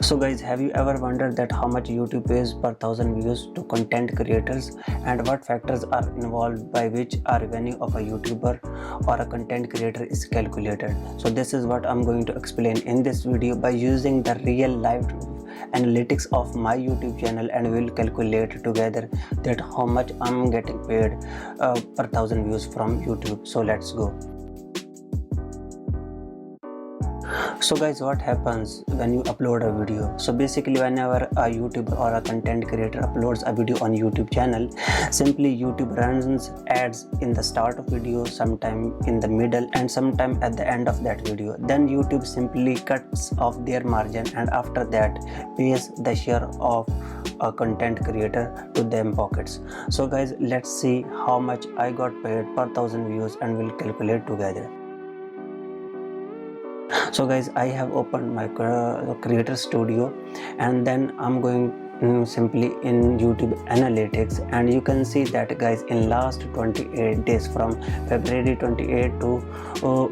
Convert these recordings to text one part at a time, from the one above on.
So guys, have you ever wondered that how much YouTube pays per thousand views to content creators, and what factors are involved by which a revenue of a YouTuber or a content creator is calculated? So this is what I'm going to explain in this video by using the real life analytics of my YouTube channel, and we'll calculate together that how much I'm getting paid per thousand views from YouTube. So let's go. So guys, what happens when you upload a video? So basically, whenever a YouTuber or a content creator uploads a video on YouTube channel, simply YouTube runs ads in the start of video, sometime in the middle, and sometime at the end of that video. Then YouTube simply cuts off their margin, and after that pays the share of a content creator to them pockets. So guys, let's see how much I got paid per thousand views, and we'll calculate together. So guys, I have opened my creator studio, and then I'm going simply in YouTube analytics, and you can see that guys, in last 28 days from February 28 to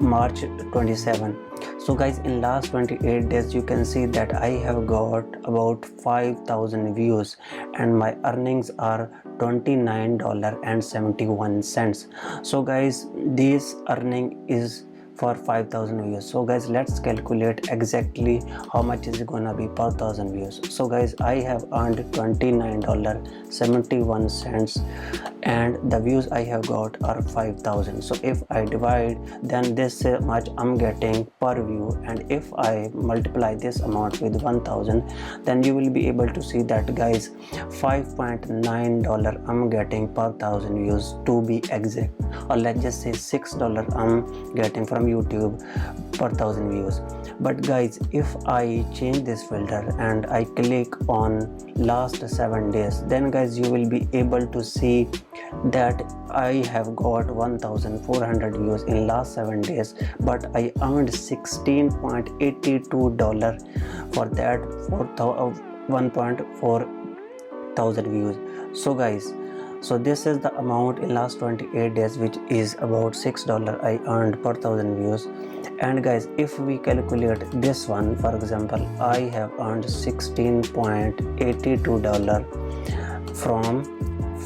March 27. So guys, in last 28 days you can see that I have got about 5,000 views, and my earnings are $29.71. So guys, this earning is for 5,000 views. So guys, let's calculate exactly how much is gonna be per thousand views. So guys, I have earned $29.71, and the views I have got are 5,000. So if I divide, then this much I'm getting per view, and if I multiply this amount with 1,000, then you will be able to see that guys, $5.9 I'm getting per thousand views, to be exact, or let's just say $6 I'm getting from YouTube per thousand views. But guys, if I change this filter and I click on last 7 days, then guys, you will be able to see that I have got 1,400 views in last 7 days, but I earned $16.82 for that 1.4 thousand views. So guys, so this is the amount in last 28 days, which is about $6 I earned per thousand views. And guys, if we calculate this one, for example, I have earned $16.82 from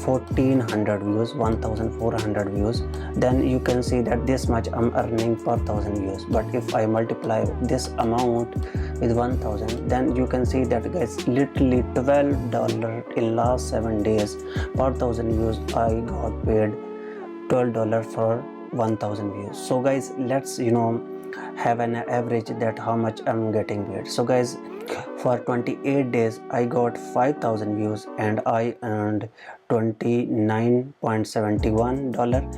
1,400 views, 1,400 views, then you can see that this much I'm earning per thousand views. But if I multiply this amount with 1,000, then you can see that guys, literally $12 in last 7 days per thousand views. I got paid $12 for 1,000 views. So guys, let's have an average that how much I'm getting paid. So guys, for 28 days I got 5,000 views, and I earned $29.71,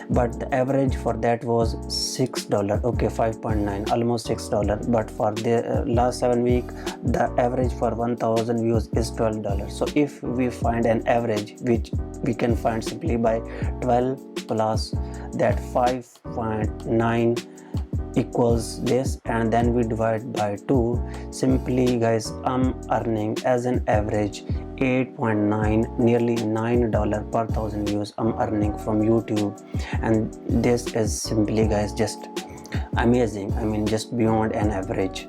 but the average for that was $6. Okay, 5.9, almost $6. But for the last 7 weeks, the average for 1,000 views is $12. So if we find an average, which we can find simply by 12 plus that 5.9 equals this, and then we divide by 2, simply guys, I'm earning as an average 8.9, nearly $9 per thousand views I'm earning from YouTube. And this is simply guys just amazing. I mean, just beyond an average.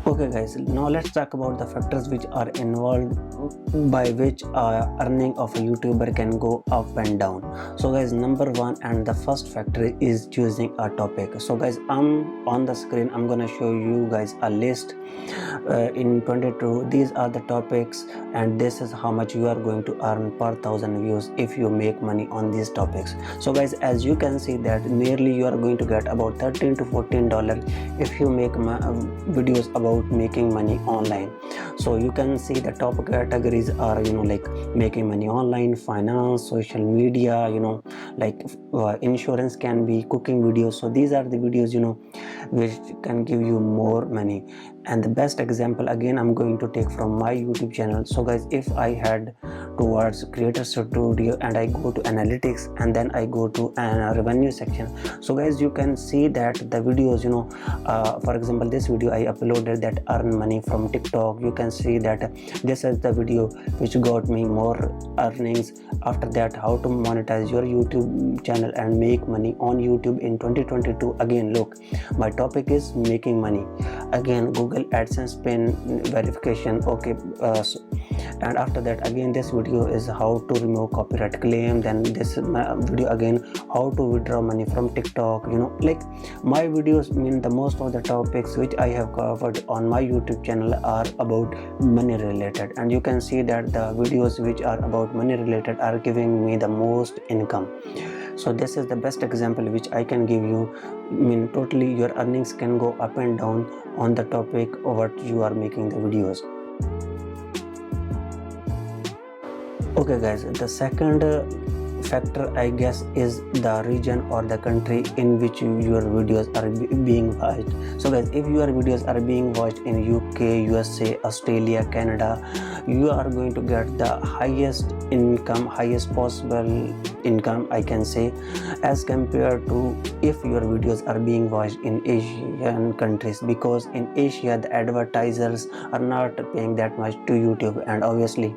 Okay guys, now let's talk about the factors which are involved by which earning of a YouTuber can go up and down. So guys, number one and the first factor is choosing a topic. So guys, I'm on the screen, I'm gonna show you guys a list in 22. These are the topics, and this is how much you are going to earn per thousand views if you make money on these topics. So guys, as you can see that nearly you are going to get about $13 to $14 if you make videos about making money online. So you can see the top categories are like making money online, finance, social media, like insurance can be, cooking videos. So these are the videos which can give you more money. And the best example again I'm going to take from my YouTube channel. So guys, if I had towards creator studio and I go to analytics, and then I go to revenue section. So guys, you can see that the videos, for example, this video I uploaded that earn money from TikTok. You can see that this is the video which got me more earnings. After that, how to monetize your YouTube channel and make money on YouTube in 2022. Again, look, my topic is making money. Again, Google AdSense pin verification. Okay, and after that, again, this video is how to remove copyright claim. Then this video again, how to withdraw money from TikTok. Like my videos mean the most of the topics which I have covered on my YouTube channel are about money related, and you can see that the videos which are about money related are giving me the most income. So this is the best example which I can give you. Totally your earnings can go up and down on the topic of what you are making the videos. Okay guys, the second factor I guess is the region or the country in which your videos are being watched. So guys, if your videos are being watched in UK, USA, Australia, Canada, you are going to get the highest income, highest possible income I can say, as compared to if your videos are being watched in Asian countries, because in Asia the advertisers are not paying that much to YouTube, and obviously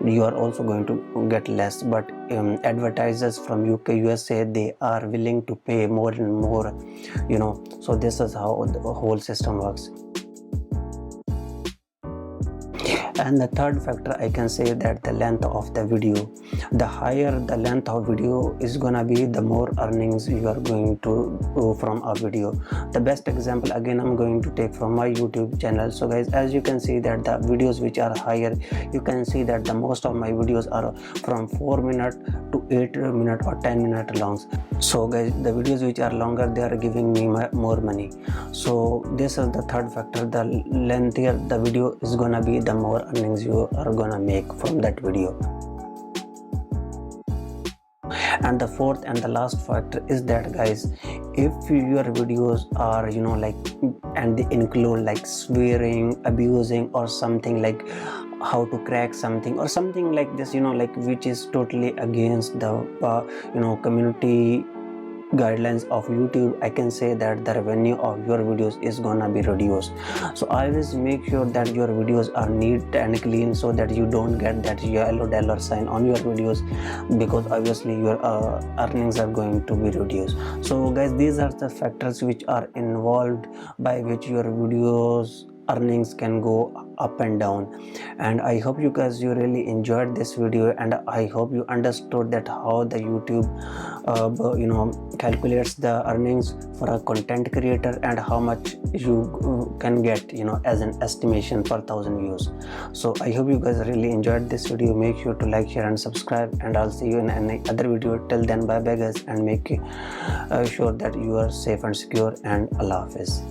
you are also going to get less. But advertisers from UK, USA, they are willing to pay more and more, so this is how the whole system works. And the third factor I can say that the length of the video. The higher the length of video is gonna be, the more earnings you are going to do from a video. The best example again I'm going to take from my YouTube channel. So guys, as you can see that the videos which are higher, you can see that the most of my videos are from 4 minutes to 8 minutes or 10 minutes long. So guys, the videos which are longer, they are giving me more money. So this is the third factor. The lengthier the video is gonna be, the more earnings you are gonna make from that video. And the fourth and the last factor is that guys, if your videos are and they include like swearing, abusing, or something like how to crack something or something like this, which is totally against the community guidelines of YouTube, I can say that the revenue of your videos is gonna be reduced. So always make sure that your videos are neat and clean, so that you don't get that yellow dollar sign on your videos, because obviously your earnings are going to be reduced. So guys, these are the factors which are involved by which your videos earnings can go up and down. And I hope you guys really enjoyed this video, and I hope you understood that how the YouTube calculates the earnings for a content creator and how much you can get as an estimation per 1,000 views. So I hope you guys really enjoyed this video. Make sure to like, share and subscribe, and I'll see you in any other video. Till then, bye bye guys, and make sure that you are safe and secure, and Allah Hafiz.